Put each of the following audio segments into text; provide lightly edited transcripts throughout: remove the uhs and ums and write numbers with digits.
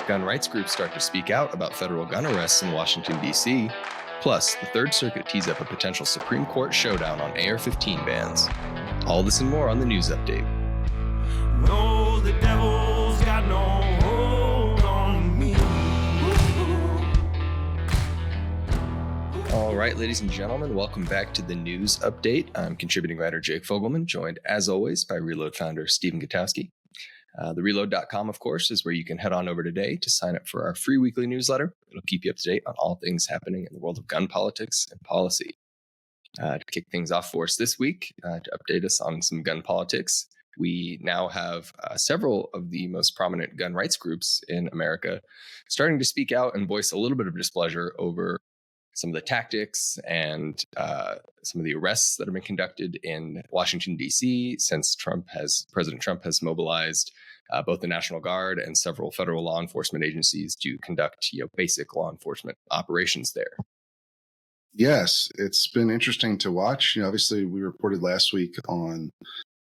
gun rights groups start to speak out about federal gun arrests in Washington, D.C. Plus, the Third Circuit tees up a potential Supreme Court showdown on AR-15 bans. All this and more on the news update. No, the devil's got no hold on me. All right, ladies and gentlemen, welcome back to the news update. I'm contributing writer Jake Fogleman, joined as always by Reload founder Stephen Gutowski. The reload.com, of course, is where you can head on over today to sign up for our free weekly newsletter. It'll keep you up to date on all things happening in the world of gun politics and policy. To kick things off for us this week, to update us on some gun politics, we now have several of the most prominent gun rights groups in America starting to speak out and voice a little bit of displeasure over some of the tactics and some of the arrests that have been conducted in Washington, D.C. since President Trump has mobilized both the National Guard and several federal law enforcement agencies to conduct basic law enforcement operations there. Yes, it's been interesting to watch. Obviously, we reported last week on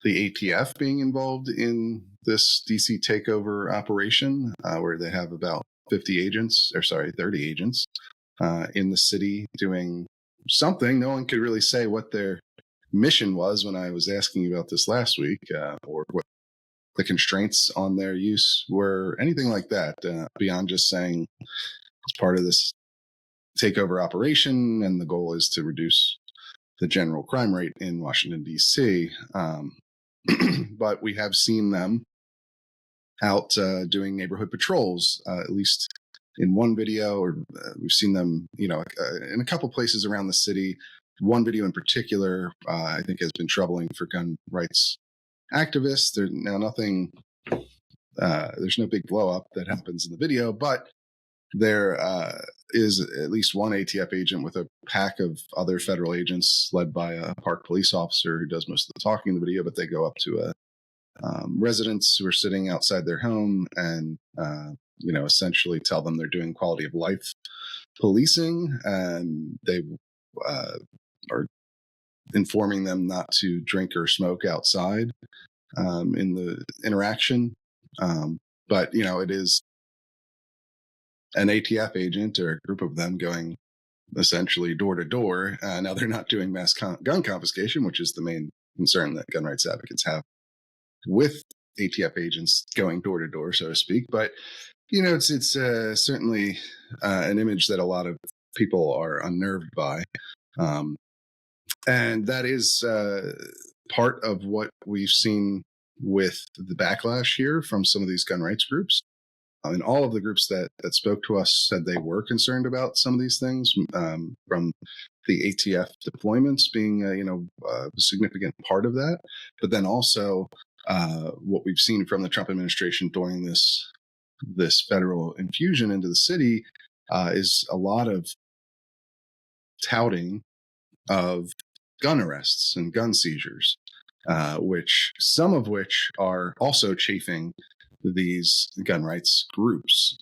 the ATF being involved in this DC takeover operation, where they have about 30 agents in the city doing something. No one could really say what their mission was when I was asking you about this last week, or what the constraints on their use were, anything like that, beyond just saying it's part of this takeover operation and the goal is to reduce the general crime rate in Washington, D.C. But we have seen them out doing neighborhood patrols, at least in one video, or we've seen them, in a couple places around the city. One video in particular, I think, has been troubling for gun rights activists. There's no big blow up that happens in the video, but there is at least one ATF agent with a pack of other federal agents led by a park police officer who does most of the talking in the video, but they go up to residents who are sitting outside their home and essentially tell them they're doing quality of life policing, and they are informing them not to drink or smoke outside in the interaction. But it is an ATF agent or a group of them going essentially door to door. Now they're not doing mass gun confiscation, which is the main concern that gun rights advocates have with ATF agents going door to door, so to speak. But it's certainly an image that a lot of people are unnerved by, and that is part of what we've seen with the backlash here from some of these gun rights groups. And all of the groups that spoke to us said they were concerned about some of these things, from the ATF deployments being a significant part of that, but then also what we've seen from the Trump administration during this federal infusion into the city is a lot of touting of gun arrests and gun seizures, some of which are also chafing these gun rights groups,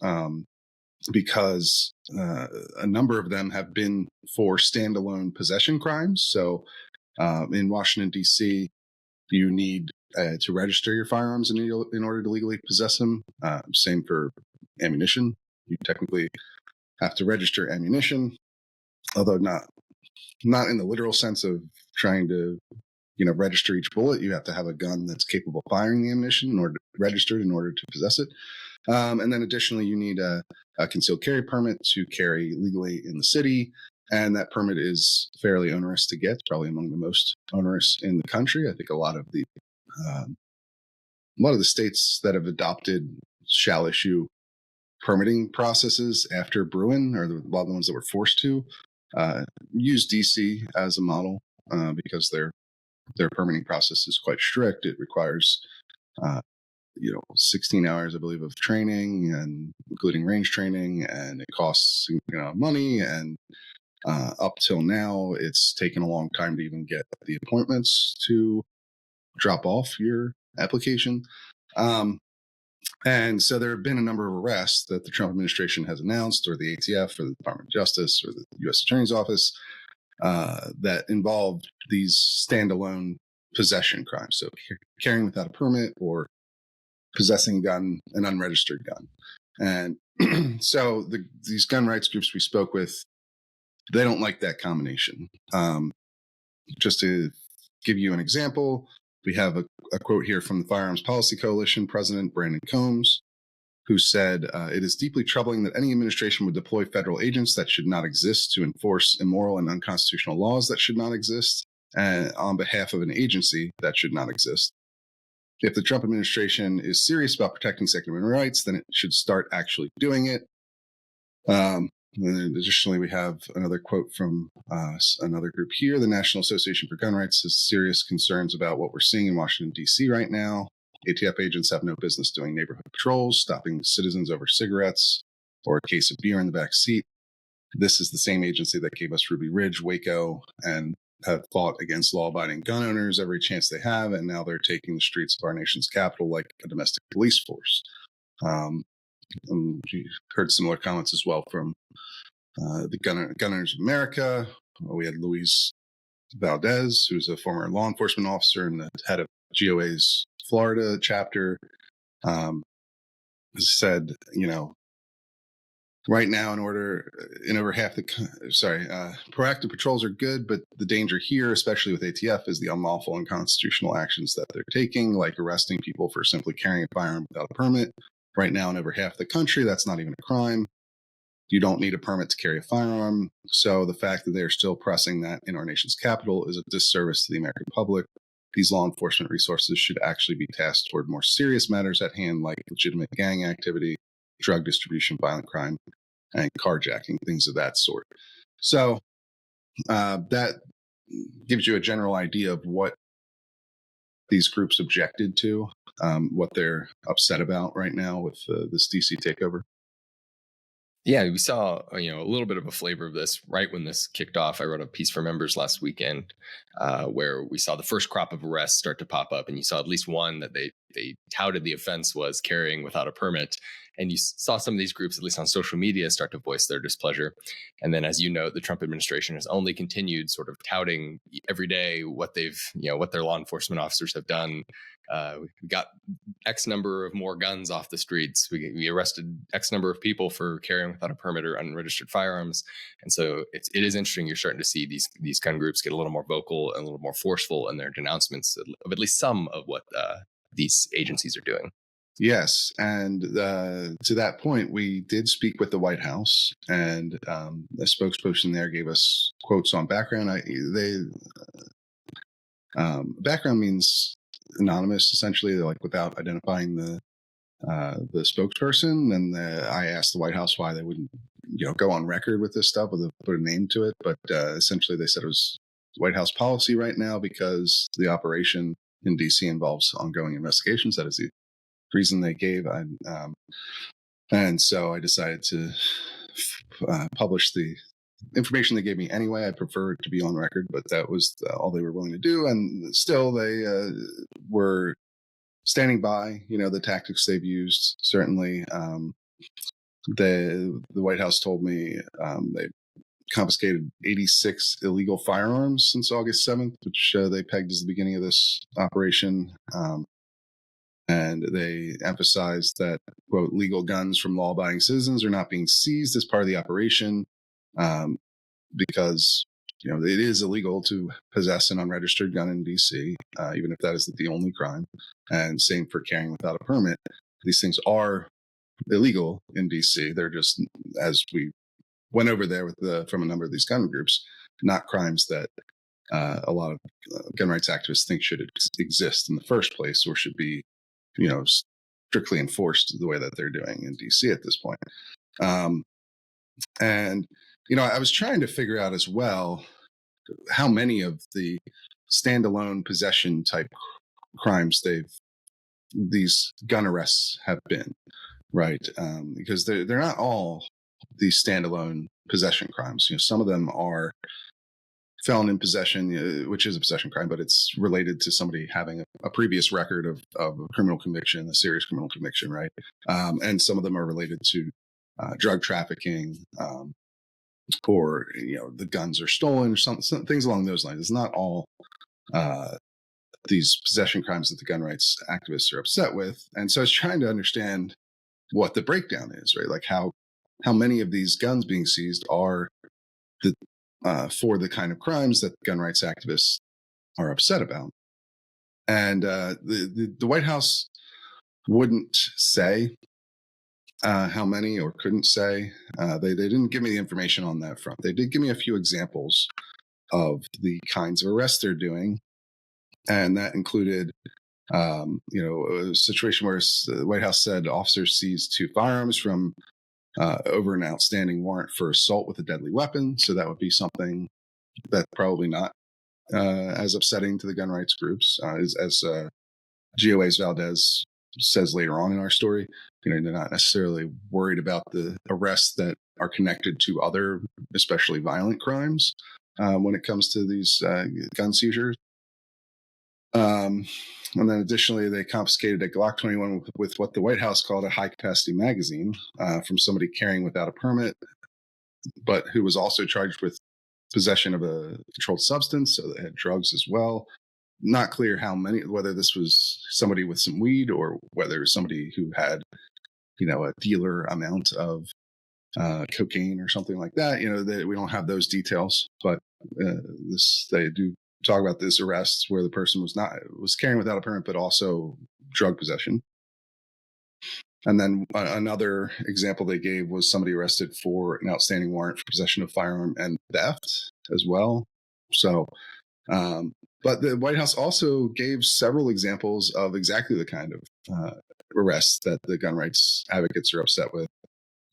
because a number of them have been for standalone possession crimes. So in Washington, D.C., you need to register your firearms in order to legally possess them. Same for ammunition. You technically have to register ammunition, although not in the literal sense of trying to register each bullet. You have to have a gun that's capable of firing the ammunition in order to register it, in order to possess it. And then additionally, you need a concealed carry permit to carry legally in the city. And that permit is fairly onerous to get, probably among the most onerous in the country. I think a lot of the states that have adopted shall issue permitting processes after Bruin, or a lot of the ones that were forced to, use DC as a model, because their permitting process is quite strict. It requires 16 hours, I believe, of training, and including range training, and it costs money. And up till now, it's taken a long time to even get the appointments to drop off your application. And so there have been a number of arrests that the Trump administration has announced, or the ATF, or the Department of Justice, or the U.S. Attorney's Office, that involve these standalone possession crimes. So carrying without a permit, or possessing an unregistered gun. And So these gun rights groups we spoke with, they don't like that combination. Just to give you an example, we have a quote here from the Firearms Policy Coalition President Brandon Combs, who said, "It is deeply troubling that any administration would deploy federal agents that should not exist to enforce immoral and unconstitutional laws that should not exist on behalf of an agency that should not exist. If the Trump administration is serious about protecting Second Amendment rights, then it should start actually doing it." And additionally, we have another quote from another group here. The National Association for Gun Rights has serious concerns about what we're seeing in Washington, D.C. right now. ATF agents have no business doing neighborhood patrols, stopping citizens over cigarettes or a case of beer in the back seat. This is the same agency that gave us Ruby Ridge, Waco, and have fought against law-abiding gun owners every chance they have, and now they're taking the streets of our nation's capital like a domestic police force. And we heard similar comments as well from the Gun Owners of America. We had Luis Valdez, who's a former law enforcement officer and the head of GOA's Florida chapter, said, right now, in over half proactive patrols are good, but the danger here, especially with ATF, is the unlawful and unconstitutional actions that they're taking, like arresting people for simply carrying a firearm without a permit. Right now, in over half the country, that's not even a crime. You don't need a permit to carry a firearm. So the fact that they're still pressing that in our nation's capital is a disservice to the American public. These law enforcement resources should actually be tasked toward more serious matters at hand, like legitimate gang activity, drug distribution, violent crime, and carjacking, things of that sort. So that gives you a general idea of what these groups objected to, what they're upset about right now with this DC takeover. Yeah, we saw a little bit of a flavor of this right when this kicked off. I wrote a piece for members last weekend where we saw the first crop of arrests start to pop up, and you saw at least one that they touted the offense was carrying without a permit. And you saw some of these groups, at least on social media, start to voice their displeasure. And then, as you know, the Trump administration has only continued sort of touting every day what what their law enforcement officers have done. We got X number of more guns off the streets. We arrested X number of people for carrying without a permit or unregistered firearms. And so it is interesting. You're starting to see these gun groups get a little more vocal and a little more forceful in their denouncements of at least some of what these agencies are doing. Yes, and to that point, we did speak with the White House, and the spokesperson there gave us quotes on background. Background means anonymous, essentially, like without identifying the spokesperson. And I asked the White House why they wouldn't, go on record with this stuff, with put a name to it. But essentially, they said it was White House policy right now because the operation in DC involves ongoing investigations. That is the reason they gave. And so I decided to publish the information they gave me anyway. I prefer it to be on record, but that was all they were willing to do. And still, they were standing by, the tactics they've used. Certainly, the White House told me they confiscated 86 illegal firearms since August 7th, which they pegged as the beginning of this operation. And they emphasized that, quote, legal guns from law-abiding citizens are not being seized as part of the operation because, it is illegal to possess an unregistered gun in D.C., even if that is the only crime. And same for carrying without a permit. These things are illegal in D.C. They're just, as we went over there from a number of these gun groups, not crimes that a lot of gun rights activists think should exist in the first place or should be strictly enforced the way that they're doing in DC at this point. And, I was trying to figure out as well how many of the standalone possession type crimes these gun arrests have been, right? Because they're not all these standalone possession crimes. Some of them are felon in possession, which is a possession crime, but it's related to somebody having a previous record of a criminal conviction, a serious criminal conviction, right? And some of them are related to drug trafficking, or the guns are stolen, or some things along those lines. It's not all these possession crimes that the gun rights activists are upset with. And so I was trying to understand, what the breakdown is, right? Like how many of these guns being seized are the for the kind of crimes that gun rights activists are upset about. And the White House wouldn't say how many, or couldn't say. They didn't give me the information on that front. They did give me a few examples of the kinds of arrests they're doing, and that included a situation where the White House said officers seized 2 firearms from over an outstanding warrant for assault with a deadly weapon. So that would be something that's probably not as upsetting to the gun rights groups, as GOA's Valdez says later on in our story. They're not necessarily worried about the arrests that are connected to other, especially violent crimes when it comes to these gun seizures. And then additionally, they confiscated a Glock 21 with what the White House called a high-capacity magazine from somebody carrying without a permit, but who was also charged with possession of a controlled substance, so they had drugs as well. Not clear how many, whether this was somebody with some weed or whether it was somebody who had, a dealer amount of cocaine or something like that. We don't have those details, but they do talk about this arrest where the person was carrying without a permit, but also drug possession. And then another example they gave was somebody arrested for an outstanding warrant for possession of firearm and theft as well. So, but the White House also gave several examples of exactly the kind of arrests that the gun rights advocates are upset with.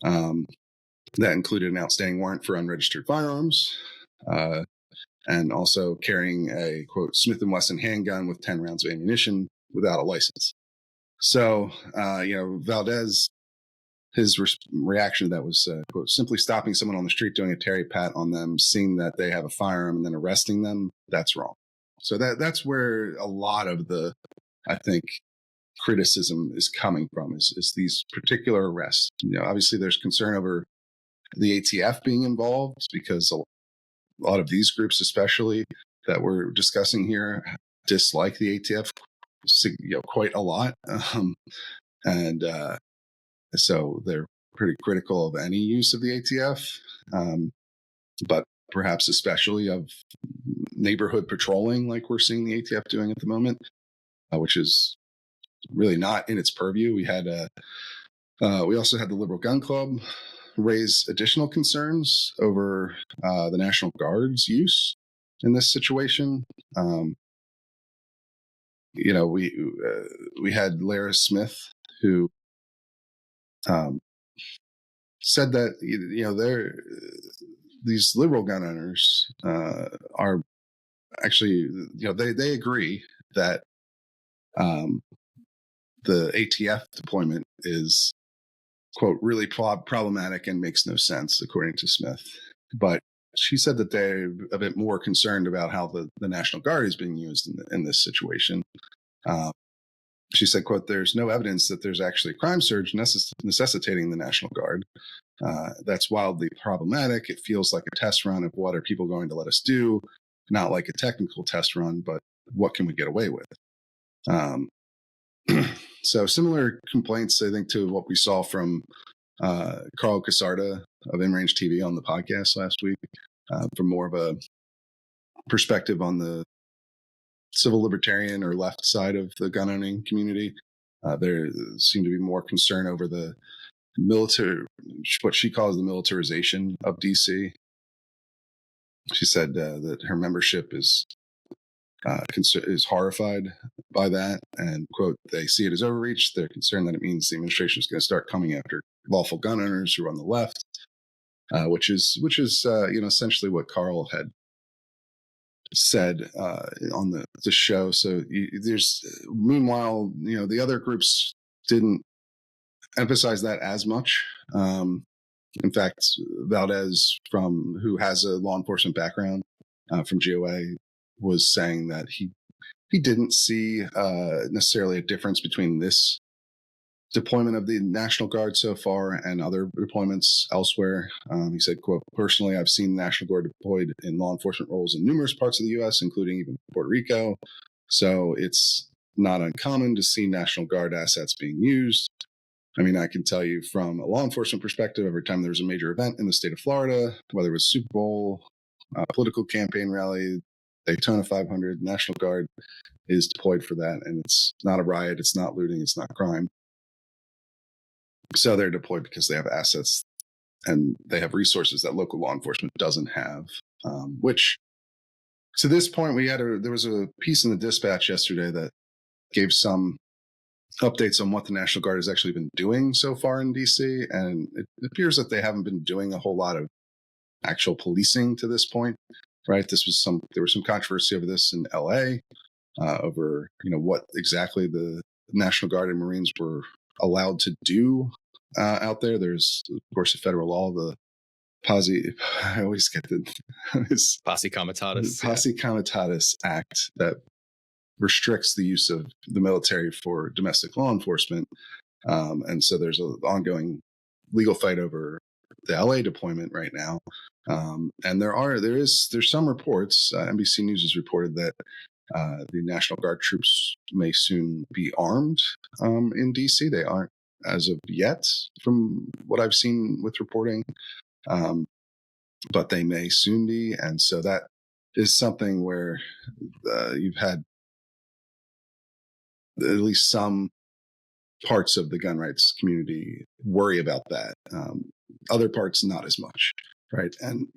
That included an outstanding warrant for unregistered firearms, and also carrying a, quote, Smith & Wesson handgun with 10 rounds of ammunition without a license. So, Valdez, his reaction to that was, quote, simply stopping someone on the street, doing a Terry pat on them, seeing that they have a firearm and then arresting them, that's wrong. So that's where a lot of the, I think, criticism is coming from, is these particular arrests. Obviously there's concern over the ATF being involved, because a lot of these groups, especially that we're discussing here, dislike the ATF quite a lot. And so they're pretty critical of any use of the ATF, but perhaps especially of neighborhood patrolling like we're seeing the ATF doing at the moment, which is really not in its purview. We also had the Liberal Gun Club raise additional concerns over the National Guard's use in this situation. We had Lara Smith, who said that these liberal gun owners are actually, they agree that the ATF deployment is, quote, really problematic and makes no sense, according to Smith. But she said that they're a bit more concerned about how the National Guard is being used in this situation. She said, quote, there's no evidence that there's actually a crime surge necessitating the National Guard. That's wildly problematic. It feels like a test run of what are people going to let us do, not like a technical test run, but what can we get away with? So similar complaints, I think, to what we saw from Carl Casarda of In Range TV on the podcast last week, from more of a perspective on the civil libertarian or left side of the gun owning community. There seemed to be more concern over the military, what she calls the militarization of DC. She said that her membership is horrified by that, and, quote, they see it as overreach. They're concerned that it means the administration is going to start coming after lawful gun owners who are on the left, which is essentially what Carl had said on the show. So meanwhile, the other groups didn't emphasize that as much. In fact, Valdez, who has a law enforcement background from GOA, was saying that he didn't see necessarily a difference between this deployment of the National Guard so far and other deployments elsewhere. He said, quote, personally, I've seen the National Guard deployed in law enforcement roles in numerous parts of the U.S., including even Puerto Rico. So it's not uncommon to see National Guard assets being used. I mean, I can tell you from a law enforcement perspective, every time there was a major event in the state of Florida, whether it was Super Bowl, political campaign rally, Daytona 500, National Guard is deployed for that. And it's not a riot, it's not looting, it's not crime. So they're deployed because they have assets and they have resources that local law enforcement doesn't have, which to this point, there was a piece in the Dispatch yesterday that gave some updates on what the National Guard has actually been doing so far in DC. And it appears that they haven't been doing a whole lot of actual policing to this point, right? There was some controversy over this in LA, over, what exactly the National Guard and Marines were allowed to do out there. There's, of course, a federal law, the I always get this Posse Comitatus. Posse Comitatus Act that restricts the use of the military for domestic law enforcement. And so there's an ongoing legal fight over the LA deployment right now. And there's some reports, NBC News has reported that the National Guard troops may soon be armed in DC. They aren't as of yet, from what I've seen with reporting, but they may soon be. And so that is something where you've had at least some parts of the gun rights community worry about that. Other parts, not as much, right? And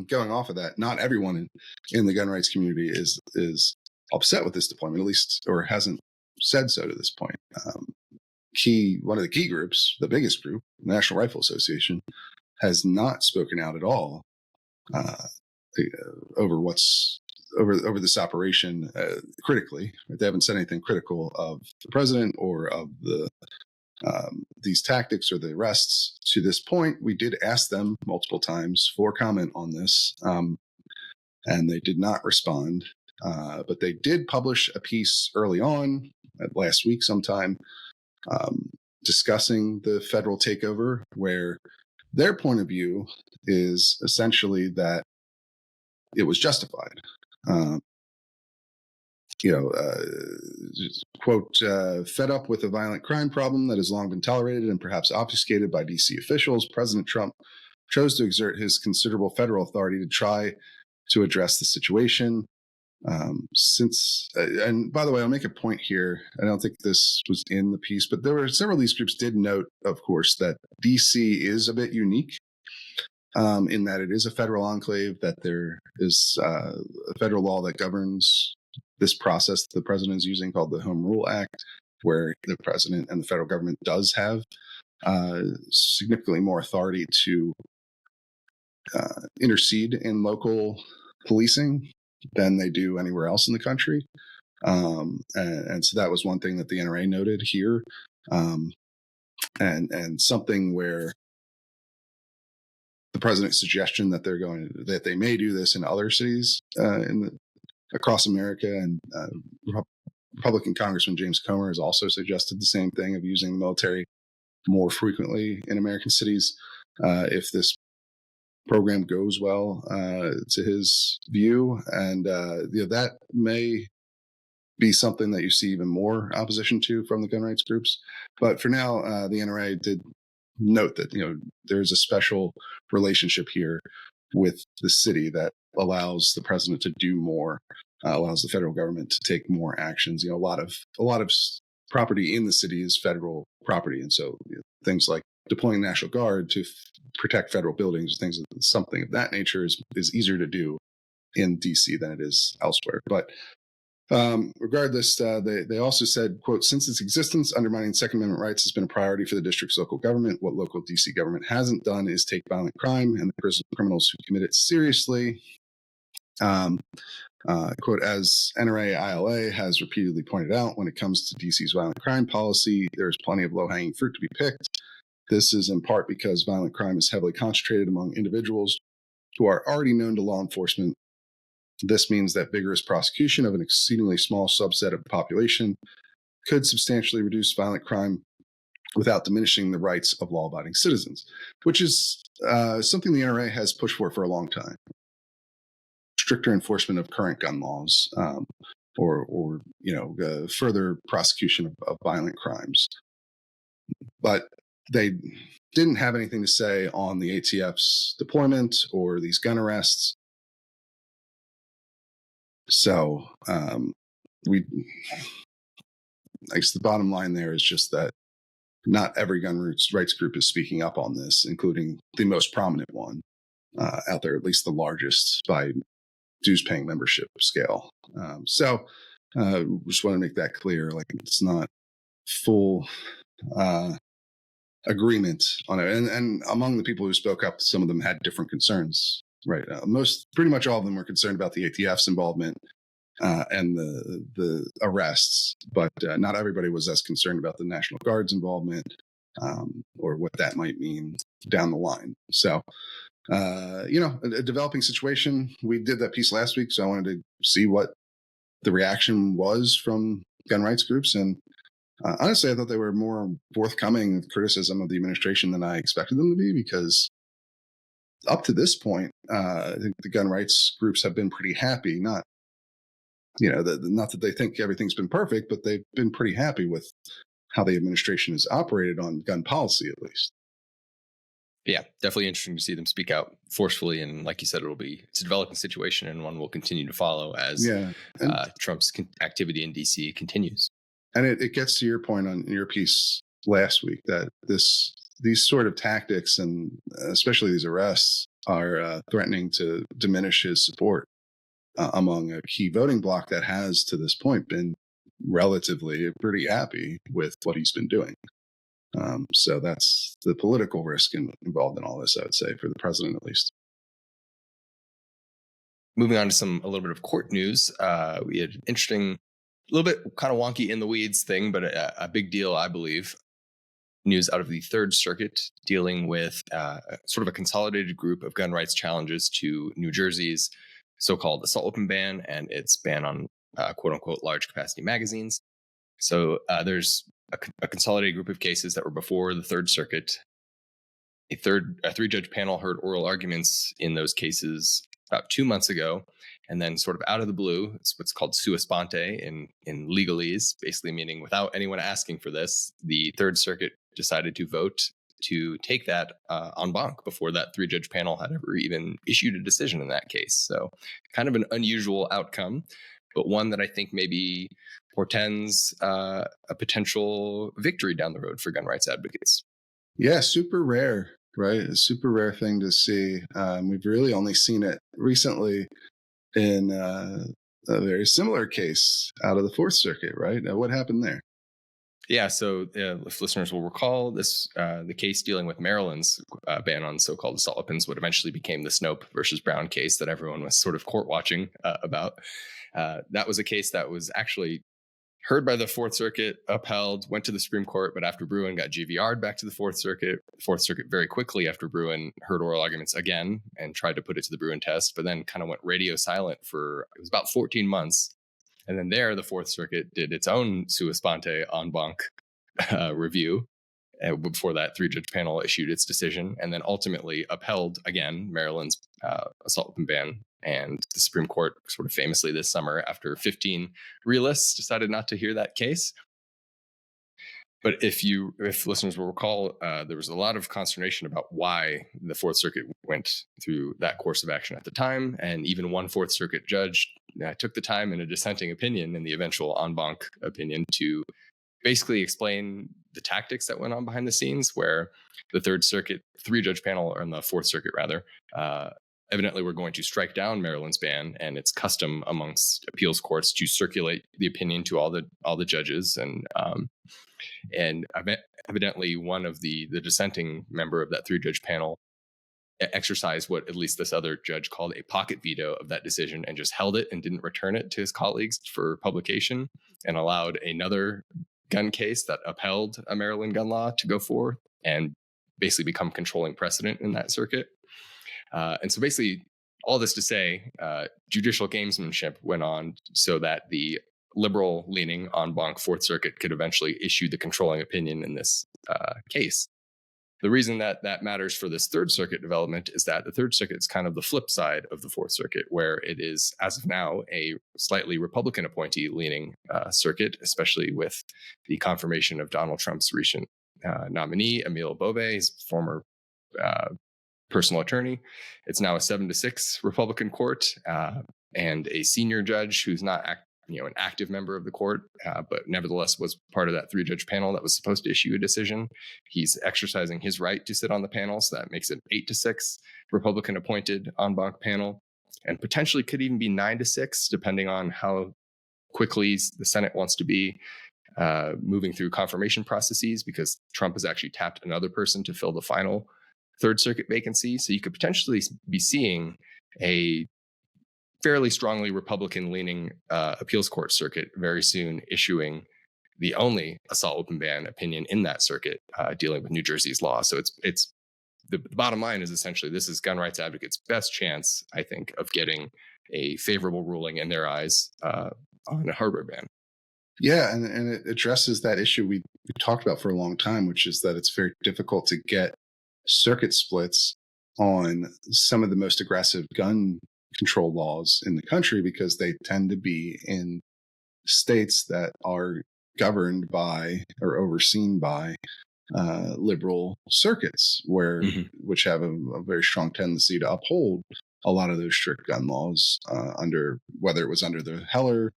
going off of that, not everyone in the gun rights community is upset with this deployment, at least, or hasn't said so to this point. One of the key groups, the biggest group, the National Rifle Association, has not spoken out at all over this operation critically. They haven't said anything critical of the president or of these tactics or the arrests to this point. We did ask them multiple times for comment on this, and they did not respond. But they did publish a piece early on, last week sometime, discussing the federal takeover, where their point of view is essentially that it was justified. Quote, fed up with a violent crime problem that has long been tolerated and perhaps obfuscated by DC officials, President Trump chose to exert his considerable federal authority to try to address the situation. And by the way, I'll make a point here. I don't think this was in the piece, but there were several of these groups did note, of course, that DC is a bit unique in that it is a federal enclave, that there is a federal law that governs this process that the president is using called the Home Rule Act, where the president and the federal government does have significantly more authority to intercede in local policing than they do anywhere else in the country. And so that was one thing that the NRA noted here. And something where the president's suggestion that that they may do this in other cities across America, and Republican Congressman James Comer has also suggested the same thing of using the military more frequently in American cities if this program goes well, to his view. And that may be something that you see even more opposition to from the gun rights groups. But for now, the NRA did note that there's a special relationship here with the city that allows the president to do more, allows the federal government to take more actions. A lot of property in the city is federal property, and so things like deploying National Guard to protect federal buildings, something of that nature is easier to do in DC than it is elsewhere. But regardless, they also said, quote, since its existence, undermining Second Amendment rights has been a priority for the district's local government. What local DC government hasn't done is take violent crime and the prison criminals who commit it seriously. Quote, as NRA ILA has repeatedly pointed out, when it comes to DC's violent crime policy, there's plenty of low-hanging fruit to be picked. This is in part because violent crime is heavily concentrated among individuals who are already known to law enforcement. This means that vigorous prosecution of an exceedingly small subset of the population could substantially reduce violent crime without diminishing the rights of law-abiding citizens, which is something the NRA has pushed for a long time. Stricter enforcement of current gun laws, or further prosecution of violent crimes. But they didn't have anything to say on the ATF's deployment or these gun arrests. So I guess the bottom line there is just that not every gun rights group is speaking up on this, including the most prominent one out there, at least the largest by dues-paying membership scale. So just want to make that clear. Like, it's not full agreement on it. And among the people who spoke up, some of them had different concerns. Right. Pretty much all of them were concerned about the ATF's involvement and the arrests, but not everybody was as concerned about the National Guard's involvement or what that might mean down the line. So, a developing situation. We did that piece last week, so I wanted to see what the reaction was from gun rights groups. And honestly, I thought they were more forthcoming with criticism of the administration than I expected them to be, because up to this point, I think the gun rights groups have been pretty happy. Not that they think everything's been perfect, but they've been pretty happy with how the administration has operated on gun policy, at least. Yeah, definitely interesting to see them speak out forcefully. And like you said, it's a developing situation, and one we'll continue to follow as Trump's activity in D.C. continues. And it gets to your point on your piece last week that these sort of tactics, and especially these arrests, are threatening to diminish his support among a key voting bloc that has, to this point, been relatively pretty happy with what he's been doing. So that's the political risk involved in all this, I would say, for the president at least. Moving on to a little bit of court news. We had an interesting, a little bit kind of wonky in the weeds thing, but a big deal, I believe. News out of the Third Circuit dealing with sort of a consolidated group of gun rights challenges to New Jersey's so-called assault weapon ban and its ban on quote-unquote large capacity magazines. So there's a consolidated group of cases that were before the Third Circuit. A three-judge panel heard oral arguments in those cases about 2 months ago, and then sort of out of the blue, it's what's called sua sponte in legalese, basically meaning without anyone asking for this, the Third Circuit decided to vote to take that en banc before that three-judge panel had ever even issued a decision in that case. So kind of an unusual outcome, but one that I think maybe portends a potential victory down the road for gun rights advocates. Yeah, super rare, right? A super rare thing to see. We've really only seen it recently in a very similar case out of the Fourth Circuit, right? What happened there? Yeah, so if listeners will recall, the case dealing with Maryland's ban on so-called assault weapons, what eventually became the Snope versus Brown case that everyone was sort of court watching about. That was a case that was actually heard by the Fourth Circuit, upheld, went to the Supreme Court, but after Bruen got GVR'd back to the Fourth Circuit very quickly after Bruen heard oral arguments again and tried to put it to the Bruen test, but then kind of went radio silent it was about 14 months. And then the Fourth Circuit did its own sua sponte en banc review before that three-judge panel issued its decision, and then ultimately upheld again Maryland's assault weapon ban. And the Supreme Court sort of famously this summer, after 15 realists, decided not to hear that case. But if listeners will recall, there was a lot of consternation about why the Fourth Circuit went through that course of action at the time. And even one Fourth Circuit judge took the time in a dissenting opinion in the eventual en banc opinion to basically explain the tactics that went on behind the scenes, where the Third Circuit, three-judge panel, or in the Fourth Circuit rather, evidently were going to strike down Maryland's ban, and it's custom amongst appeals courts to circulate the opinion to all the judges, and evidently one of the dissenting member of that three-judge panel exercised what at least this other judge called a pocket veto of that decision and just held it and didn't return it to his colleagues for publication, and allowed another gun case that upheld a Maryland gun law to go forth and basically become controlling precedent in that circuit. And so basically all this to say, judicial gamesmanship went on so that the liberal leaning en banc Fourth Circuit could eventually issue the controlling opinion in this case. The reason that matters for this Third Circuit development is that the Third Circuit is kind of the flip side of the Fourth Circuit, where it is, as of now, a slightly Republican appointee leaning circuit, especially with the confirmation of Donald Trump's recent nominee, Emile Bove, his former personal attorney. It's now a 7-6 Republican court, and a senior judge who's not an active member of the court, but nevertheless was part of that 3-judge panel that was supposed to issue a decision. He's exercising his right to sit on the panel, so that makes it 8-6 Republican appointed en banc panel, and potentially could even be 9-6, depending on how quickly the Senate wants to be moving through confirmation processes, because Trump has actually tapped another person to fill the final Third Circuit vacancy. So you could potentially be seeing a fairly strongly Republican-leaning appeals court circuit very soon issuing the only assault weapon ban opinion in that circuit dealing with New Jersey's law. So it's the bottom line is essentially this is gun rights advocates' best chance, I think, of getting a favorable ruling in their eyes on a hardware ban. Yeah, and it addresses that issue we talked about for a long time, which is that it's very difficult to get circuit splits on some of the most aggressive gun control laws in the country, because they tend to be in states that are governed by or overseen by liberal circuits, which have a very strong tendency to uphold a lot of those strict gun laws under whether it was under the Heller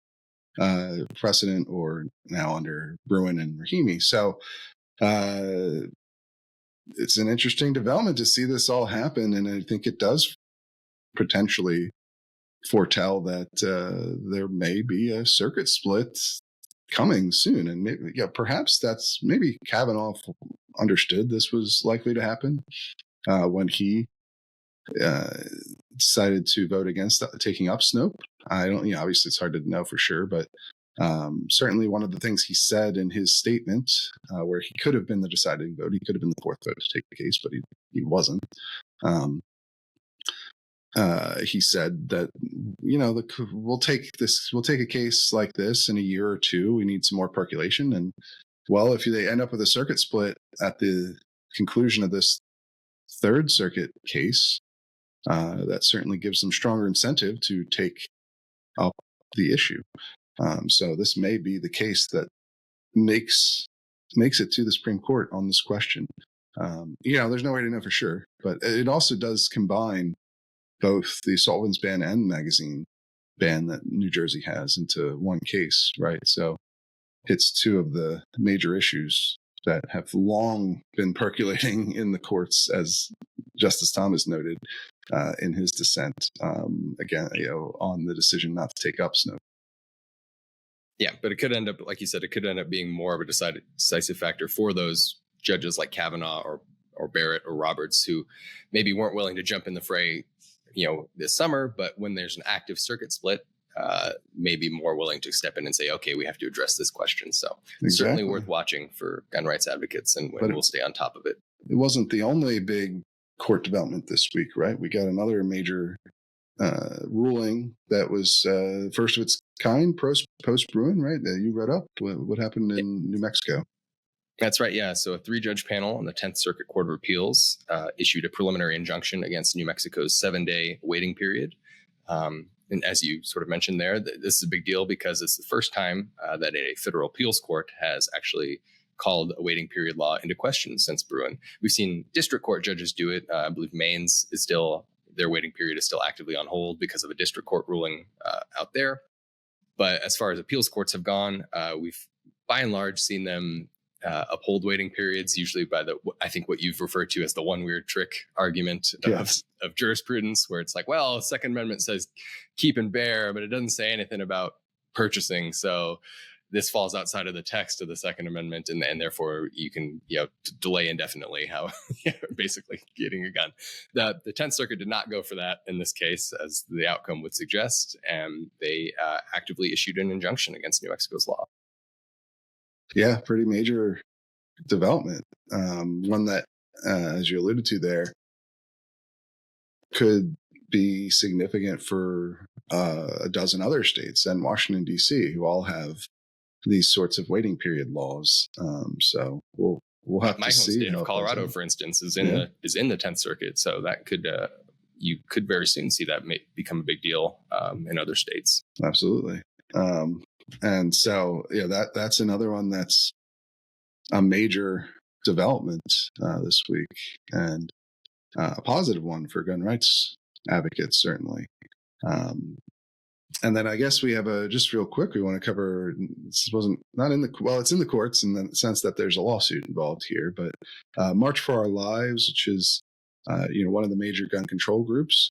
precedent or now under Bruen and Rahimi. So it's an interesting development to see this all happen, and I think it does potentially foretell that there may be a circuit split coming soon. And perhaps maybe Kavanaugh understood this was likely to happen when he decided to vote against taking up Snope. I don't, obviously it's hard to know for sure, but certainly one of the things he said in his statement, where he could have been the deciding vote, he could have been the fourth vote to take the case, but he wasn't. He said that, we'll take a case like this in a year or two. We need some more percolation. And well, if they end up with a circuit split at the conclusion of this Third Circuit case, that certainly gives them stronger incentive to take up the issue. So this may be the case that makes it to the Supreme Court on this question. There's no way to know for sure, but it also does combine both the assault weapons ban and magazine ban that New Jersey has into one case, right? So it's two of the major issues that have long been percolating in the courts, as Justice Thomas noted in his dissent, again, on the decision not to take up Snope. Yeah, but it could end up, like you said, being more of a decisive factor for those judges like Kavanaugh or Barrett or Roberts, who maybe weren't willing to jump in the fray, this summer, but when there's an active circuit split, maybe more willing to step in and say, okay, we have to address this question. So It's certainly worth watching for gun rights advocates, and we'll stay on top of it. It wasn't the only big court development this week, right? We got another major ruling that was first of its kind post Bruen, right? That you read up. What happened in New Mexico? That's right. Yeah. So a 3-judge panel on the 10th Circuit Court of Appeals issued a preliminary injunction against New Mexico's 7-day waiting period. And as you sort of mentioned there, this is a big deal because it's the first time that a federal appeals court has actually called a waiting period law into question since Bruen. We've seen district court judges do it. I believe Maine's their waiting period is still actively on hold because of a district court ruling out there. But as far as appeals courts have gone, we've by and large seen them uphold waiting periods, usually by I think what you've referred to as the one weird trick argument of jurisprudence, where it's like, well, the Second Amendment says keep and bear, but it doesn't say anything about purchasing. So this falls outside of the text of the Second Amendment, and therefore you can delay indefinitely how basically getting a gun. The 10th Circuit did not go for that in this case, as the outcome would suggest, and they actively issued an injunction against New Mexico's law. Yeah, pretty major development. One that, as you alluded to there, could be significant for a dozen other states and Washington, D.C., who all have these sorts of waiting period laws. So we'll have to see. My home state of Colorado, for instance, is in the 10th Circuit. So that could you could very soon see that become a big deal in other states. Absolutely. And so, that's another one that's a major development this week, and a positive one for gun rights advocates, certainly. And then I guess we have just real quick, we want to cover, it's in the courts in the sense that there's a lawsuit involved here, but March for Our Lives, which is, one of the major gun control groups,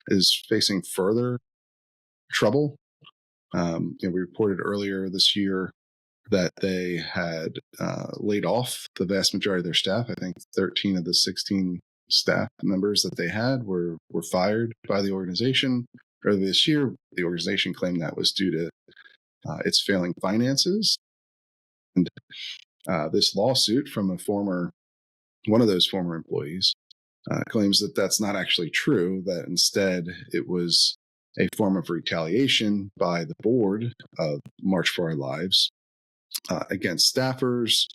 is facing further trouble. We reported earlier this year that they had laid off the vast majority of their staff. I think 13 of the 16 staff members that they had were fired by the organization. Earlier this year, the organization claimed that was due to its failing finances. And this lawsuit from one of those former employees claims that that's not actually true, that instead it was a form of retaliation by the board of March for Our Lives against staffers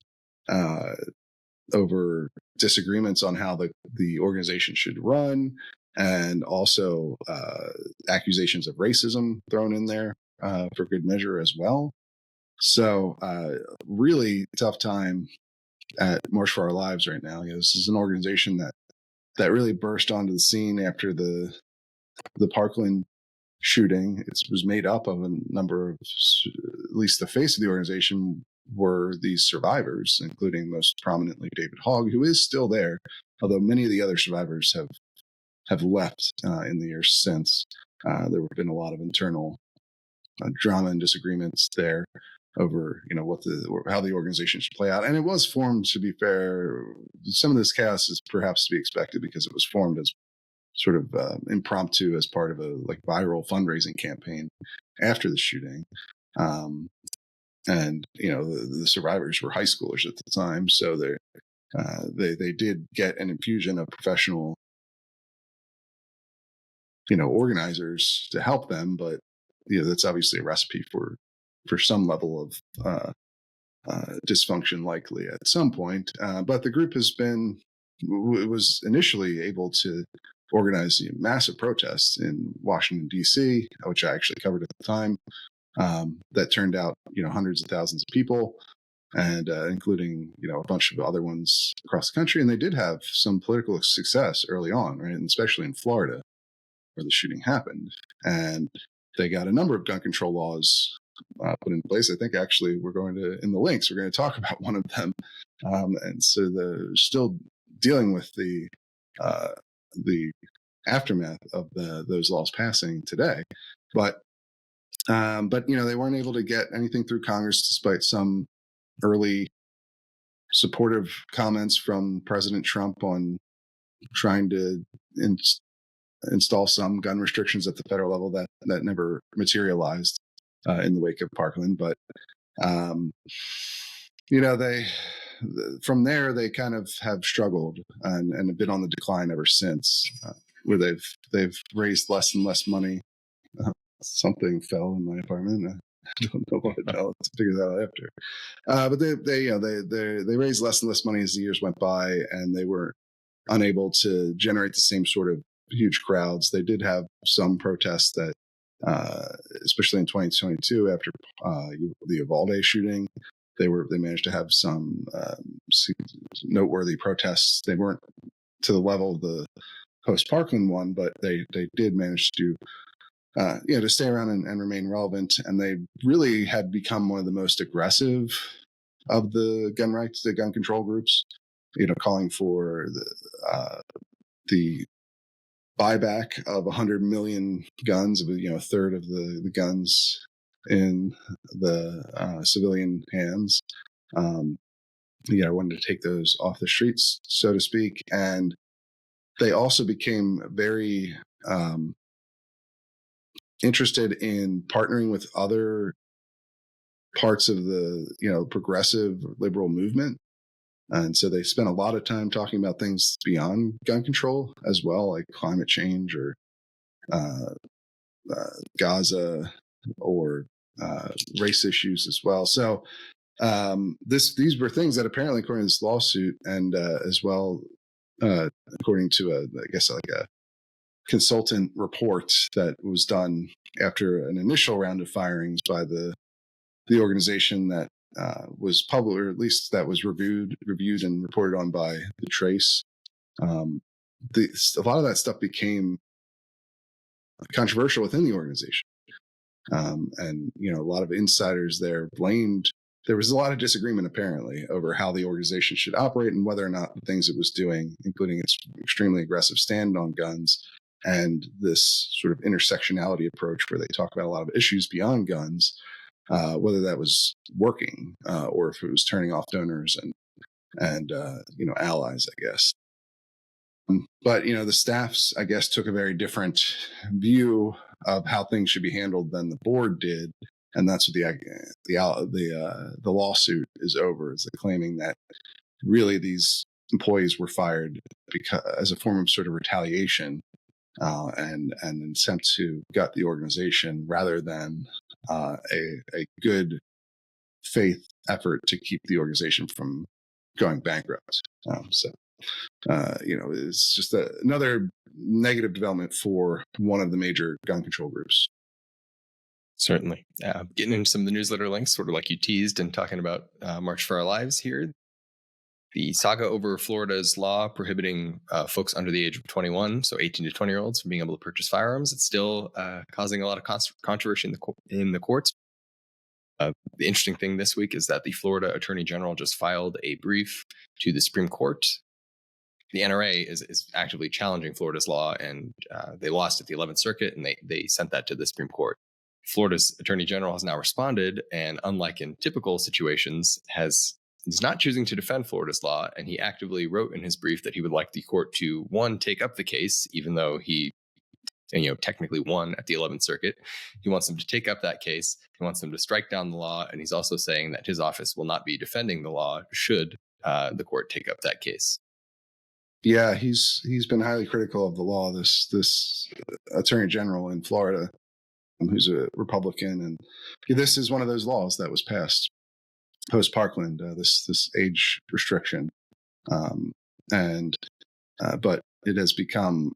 over disagreements on how the organization should run, and also accusations of racism thrown in there for good measure as well. So really tough time at March for Our Lives right now. This is an organization that really burst onto the scene after the Parkland shooting. It was made up of a number of, at least the face of the organization were these survivors, including most prominently David Hogg, who is still there, although many of the other survivors have left in the years since. There have been a lot of internal drama and disagreements there over how the organization should play out. And it was formed, to be fair, some of this chaos is perhaps to be expected because it was formed as sort of impromptu as part of a viral fundraising campaign after the shooting. And the survivors were high schoolers at the time, so they did get an infusion of professional organizers to help them, but that's obviously a recipe for some level of dysfunction likely at some point. But the group was initially able to organize massive protests in Washington, D.C., which I actually covered at the time, that turned out hundreds of thousands of people, and including a bunch of other ones across the country. And they did have some political success early on, right? And especially in Florida, where the shooting happened. And they got a number of gun control laws put in place. I think actually in the links, we're going to talk about one of them. And so they're still dealing with the aftermath of those laws passing today. But they weren't able to get anything through Congress, despite some early supportive comments from President Trump on trying to install some gun restrictions at the federal level that never materialized in the wake of Parkland. But from there they kind of have struggled and have been on the decline ever since, where they've raised less and less money. Something fell in my apartment. I don't know what. I'll have to figure that out after. But they raised less and less money as the years went by, and they were unable to generate the same sort of huge crowds. They did have some protests that, especially in 2022 after the Uvalde shooting, they managed to have some noteworthy protests. They weren't to the level of the post-Parkland one, but they did manage to to stay around and remain relevant. And they really had become one of the most aggressive of the gun control groups, calling for the buyback of 100 million guns, a third of the guns in the civilian hands. Wanted to take those off the streets, so to speak. And they also became very interested in partnering with other parts of the progressive liberal movement. And so they spent a lot of time talking about things beyond gun control as well, like climate change or Gaza or race issues as well. So these were things that apparently, according to this lawsuit, and as well according to a consultant report that was done after an initial round of firings by the organization that was public, or at least that was reviewed and reported on by the Trace. A lot of that stuff became controversial within the organization. And, a lot of insiders there there was a lot of disagreement apparently over how the organization should operate and whether or not the things it was doing, including its extremely aggressive stand on guns and this sort of intersectionality approach where they talk about a lot of issues beyond guns, whether that was working or if it was turning off donors and allies, I guess. But the staffs, I guess, took a very different view of how things should be handled than the board did, and that's what the lawsuit is over. Is claiming that really these employees were fired because as a form of sort of retaliation and an attempt to gut the organization rather than a good faith effort to keep the organization from going bankrupt. It's just another negative development for one of the major gun control groups. Certainly. Getting into some of the newsletter links, sort of like you teased and talking about March for Our Lives here. The saga over Florida's law prohibiting folks under the age of 21, so 18 to 20-year-olds, from being able to purchase firearms, it's still causing a lot of controversy in the courts. The interesting thing this week is that the Florida Attorney General just filed a brief to the Supreme Court. The NRA is actively challenging Florida's law, and they lost at the 11th Circuit, and they sent that to the Supreme Court. Florida's Attorney General has now responded, and unlike in typical situations, is not choosing to defend Florida's law, and he actively wrote in his brief that he would like the court to, one, take up the case, even though he technically won at the 11th Circuit. He wants them to take up that case. He wants them to strike down the law, and he's also saying that his office will not be defending the law should the court take up that case. Yeah, he's been highly critical of the law. This Attorney General in Florida, who's a Republican, and this is one of those laws that was passed post Parkland. This age restriction, but it has become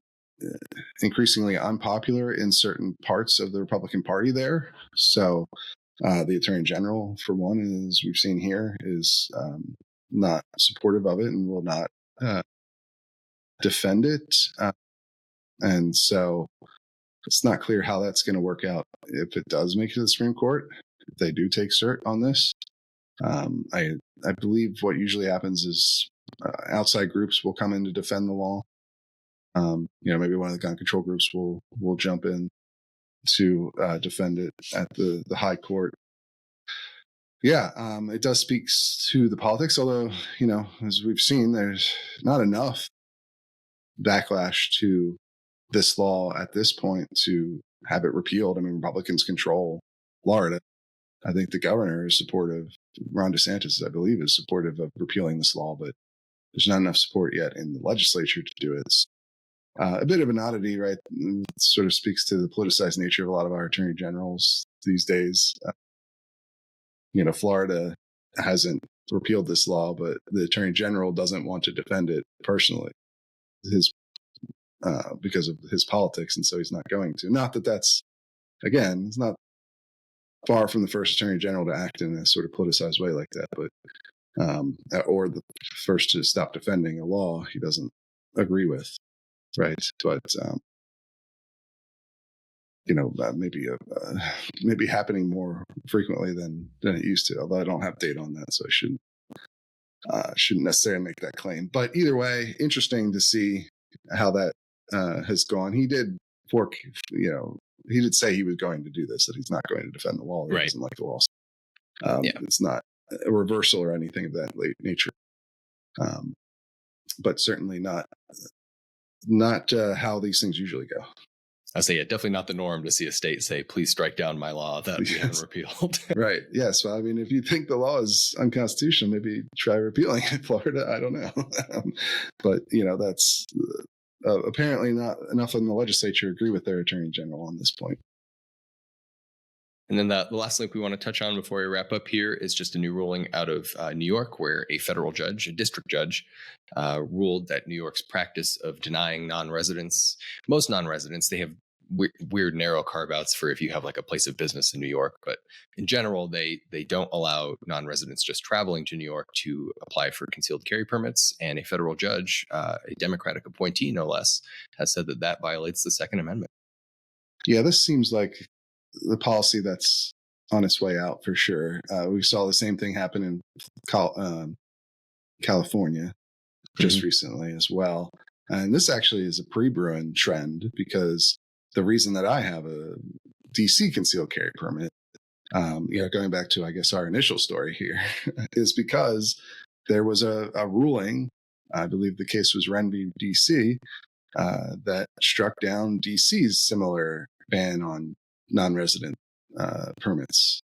increasingly unpopular in certain parts of the Republican Party there. So the Attorney General, for one, as we've seen here, is not supportive of it and will not defend it. And so it's not clear how that's going to work out if it does make it to the Supreme Court, if they do take cert on this. I believe what usually happens is outside groups will come in to defend the law. Maybe one of the gun control groups will jump in to defend it at the high court. Yeah, it does speak to the politics, although, as we've seen, there's not enough backlash to this law at this point to have it repealed. I mean, Republicans control Florida. I think the governor is supportive. Ron DeSantis, I believe, is supportive of repealing this law, but there's not enough support yet in the legislature to do it. It's a bit of an oddity, right? It sort of speaks to the politicized nature of a lot of our attorney generals these days. Florida hasn't repealed this law, but the attorney general doesn't want to defend it personally, because of his politics, and so he's not going to. Not that that's, again, it's not far from the first attorney general to act in a sort of politicized way like that, but or the first to stop defending a law he doesn't agree with, right? But maybe happening more frequently than it used to. Although I don't have data on that, so I shouldn't necessarily make that claim. But either way, interesting to see how that has gone. He did he did say he was going to do this, that he's not going to defend the law. He doesn't like the law. It's not a reversal or anything of that nature. But certainly not how these things usually go. I say, definitely not the norm to see a state say, please strike down my law that we haven't repealed. Right. Yes. Well, I mean, if you think the law is unconstitutional, maybe try repealing it in Florida. I don't know. But, that's apparently not enough in the legislature agree with their attorney general on this point. And then the last link we want to touch on before we wrap up here is just a new ruling out of New York, where a federal judge, a district judge, ruled that New York's practice of denying most non-residents, they have weird narrow carve outs for if you have like a place of business in New York. But in general, they don't allow non-residents just traveling to New York to apply for concealed carry permits. And a federal judge, a Democratic appointee, no less, has said that that violates the Second Amendment. Yeah, this seems like the policy that's on its way out for sure. We saw the same thing happen in California just recently as well. And this actually is a pre-Bruin trend, because the reason that I have a DC concealed carry permit, going back to, I guess, our initial story here, is because there was a ruling, I believe the case was Wren v. DC, that struck down DC's similar ban on non-resident permits,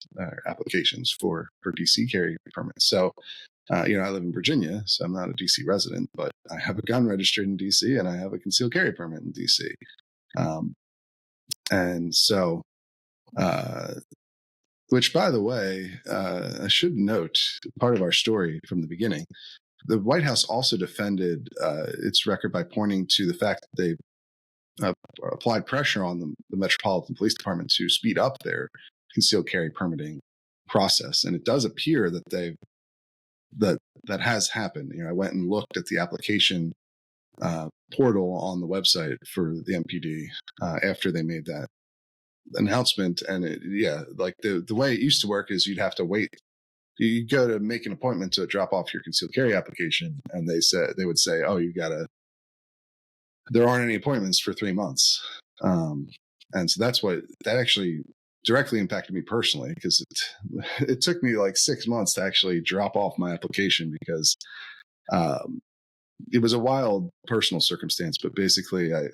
applications for DC carry permits. So, I live in Virginia, so I'm not a DC resident, but I have a gun registered in DC and I have a concealed carry permit in DC. And so, which, by the way, I should note, part of our story from the beginning, the White House also defended its record by pointing to the fact that they applied pressure on the Metropolitan Police Department to speed up their concealed carry permitting process. And it does appear that that has happened. I went and looked at the application portal on the website for the MPD after they made that announcement. And the way it used to work is you'd have to wait. You go to make an appointment to drop off your concealed carry application, and they would say, "Oh, there aren't any appointments for 3 months." And so that actually directly impacted me personally, because it took me like 6 months to actually drop off my application, because it was a wild personal circumstance. But basically, I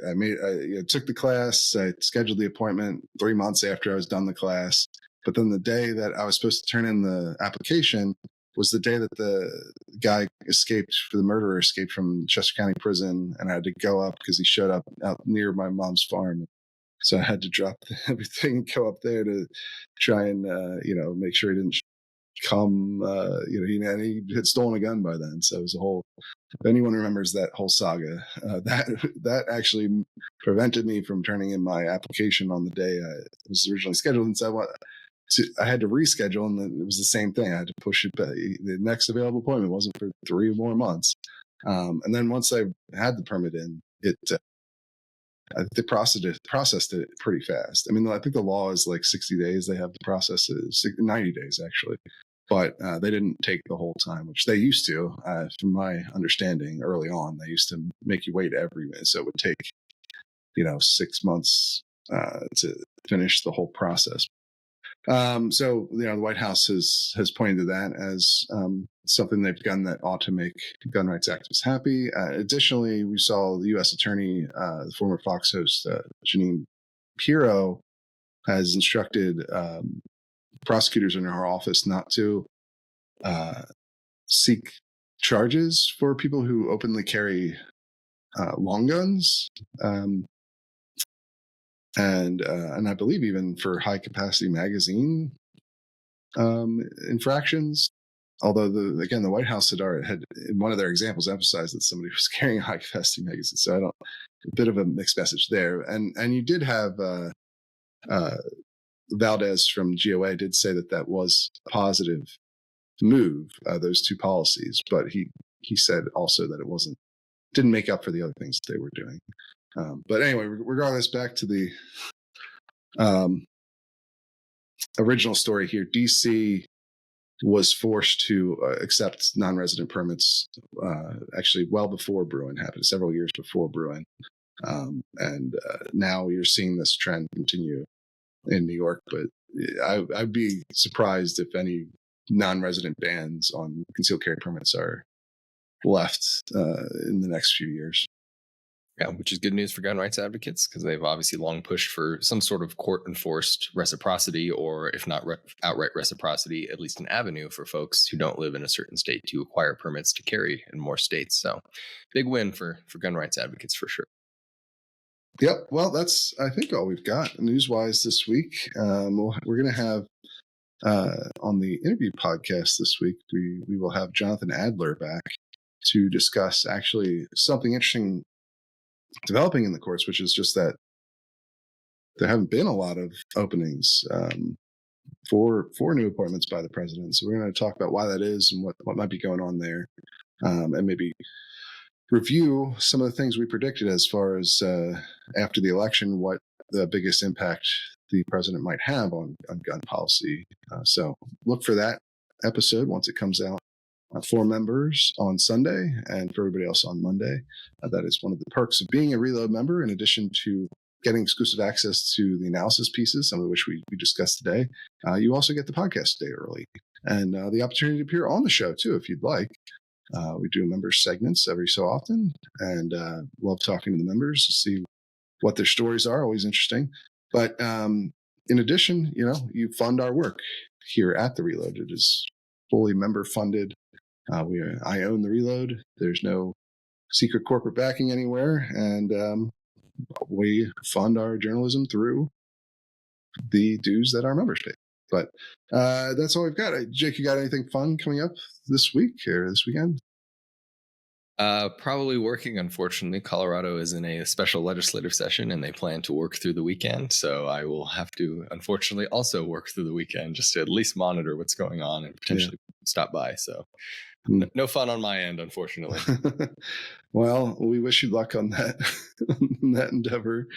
took the class, I scheduled the appointment 3 months after I was done the class. But then the day that I was supposed to turn in the application was the day that the guy murderer escaped from Chester County Prison, and I had to go up because he showed up out near my mom's farm. So I had to drop everything and go up there to try and, make sure he didn't come. He had stolen a gun by then. So it was if anyone remembers that whole saga, that actually prevented me from turning in my application on the day I was originally scheduled. And so I had to reschedule, and it was the same thing. I had to push it back. The next available appointment wasn't for 3 more months. And then once I had the permit in, they processed it pretty fast. I mean, I think the law is like 60 days. They have to process it 90 days, actually. But they didn't take the whole time, which they used to. From my understanding, early on, they used to make you wait every minute. So it would take, 6 months to finish the whole process. So the White House has pointed to that as something they've done that ought to make gun rights activists happy. Additionally, we saw the U.S. Attorney, the former Fox host Jeanine Pirro, has instructed prosecutors in her office not to seek charges for people who openly carry long guns. And I believe even for high capacity magazine infractions. Although the White House had in one of their examples emphasized that somebody was carrying a high capacity magazine. So a bit of a mixed message there. And you did have Valdez from GOA did say that was a positive move, those two policies, but he said also that it didn't make up for the other things that they were doing. But anyway, regardless, back to the original story here. DC was forced to accept non-resident permits actually well before Bruin happened, several years before Bruin. And now you're seeing this trend continue in New York. But I'd be surprised if any non-resident bans on concealed carry permits are left in the next few years. Yeah, which is good news for gun rights advocates, because they've obviously long pushed for some sort of court-enforced reciprocity, or if not outright reciprocity, at least an avenue for folks who don't live in a certain state to acquire permits to carry in more states. So big win for gun rights advocates for sure. Yep. Well, that's, I think, all we've got news-wise this week. We're going to have on the interview podcast this week, we will have Jonathan Adler back to discuss actually something interesting developing in the courts, which is just that there haven't been a lot of openings for new appointments by the president. So we're going to talk about why that is and what might be going on there, and maybe review some of the things we predicted as far as after the election, what the biggest impact the president might have on gun policy. So look for that episode once it comes out for members on Sunday and for everybody else on Monday. That is one of the perks of being a Reload member, in addition to getting exclusive access to the analysis pieces, some of which we discussed today. You also get the podcast day early and the opportunity to appear on the show too, if you'd like. We do member segments every so often, and love talking to the members to see what their stories are. Always interesting. But in addition, you fund our work here at the Reload. It is fully member funded. I own the Reload. There's no secret corporate backing anywhere, and we fund our journalism through the dues that our members pay. But that's all we've got. Jake, you got anything fun coming up this week or this weekend? Probably working. Unfortunately, Colorado is in a special legislative session and they plan to work through the weekend. So I will have to, unfortunately, also work through the weekend just to at least monitor what's going on and potentially stop by. So no fun on my end, unfortunately. Well, we wish you luck on that, on that endeavor.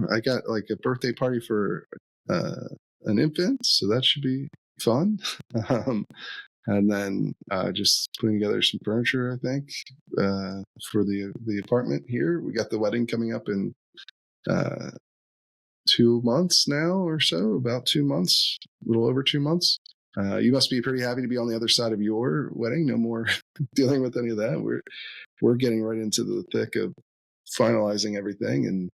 I got like a birthday party for an infant, so that should be fun. And then just putting together some furniture, I think, for the apartment here. We got the wedding coming up in 2 months now or so, about 2 months, a little over 2 months. You must be pretty happy to be on the other side of your wedding. No more dealing with any of that. We're getting right into the thick of finalizing everything and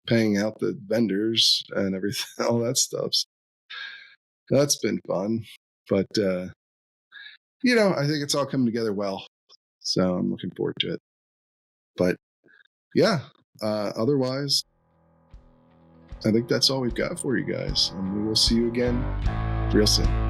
paying out the vendors and everything, all that stuff. So that's been fun, but I think it's all coming together well. So I'm looking forward to it. But yeah, otherwise, I think that's all we've got for you guys, and we will see you again real soon.